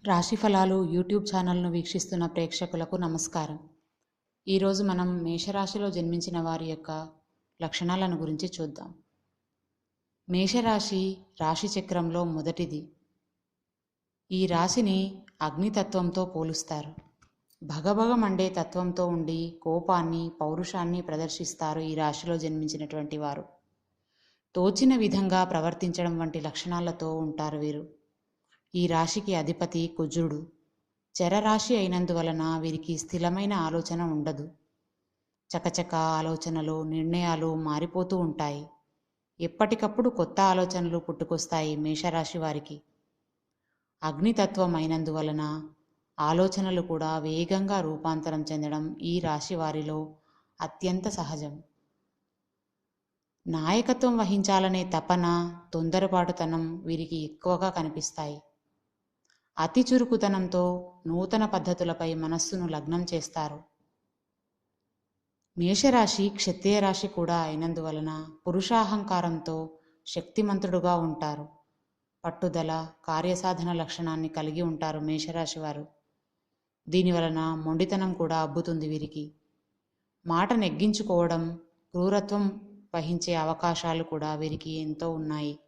రాశి ఫలాలు యూట్యూబ్ ఛానల్ను వీక్షిస్తున్న ప్రేక్షకులకు నమస్కారం. ఈరోజు మనం మేషరాశిలో జన్మించిన వారి యొక్క లక్షణాలను గురించి చూద్దాం. మేషరాశి రాశి చక్రంలో మొదటిది. ఈ రాశిని అగ్నితత్వంతో పోలుస్తారు. భగభగ మండే తత్వంతో ఉండి కోపాన్ని, పౌరుషాన్ని ప్రదర్శిస్తారు ఈ రాశిలో జన్మించినటువంటి వారు. తోచిన విధంగా ప్రవర్తించడం వంటి లక్షణాలతో ఉంటారు వీరు. ఈ రాశికి అధిపతి కుజుడు. చరరాశి అయినందువలన వీరికి స్థిరమైన ఆలోచన ఉండదు. చకచక ఆలోచనలు, నిర్ణయాలు మారిపోతూ ఉంటాయి. ఎప్పటికప్పుడు కొత్త ఆలోచనలు పుట్టుకొస్తాయి మేషరాశి వారికి. అగ్నితత్వం అయినందువలన ఆలోచనలు కూడా వేగంగా రూపాంతరం చెందడం ఈ రాశి వారిలో అత్యంత సహజం. నాయకత్వం వహించాలనే తపన, తొందరపాటుతనం వీరికి ఎక్కువగా కనిపిస్తాయి. అతి చురుకుతనంతో నూతన పద్ధతులపై మనస్సును లగ్నం చేస్తారు. మేషరాశి క్షత్రియ రాశి కూడా అయినందువలన పురుషాహంకారంతో శక్తిమంతుడుగా ఉంటారు. పట్టుదల, కార్యసాధన లక్షణాన్ని కలిగి ఉంటారు మేషరాశి వారు. దీనివలన మొండితనం కూడా అబ్బుతుంది వీరికి. మాట నెగ్గించుకోవడం, క్రూరత్వం వహించే అవకాశాలు కూడా వీరికి ఎంతో ఉన్నాయి.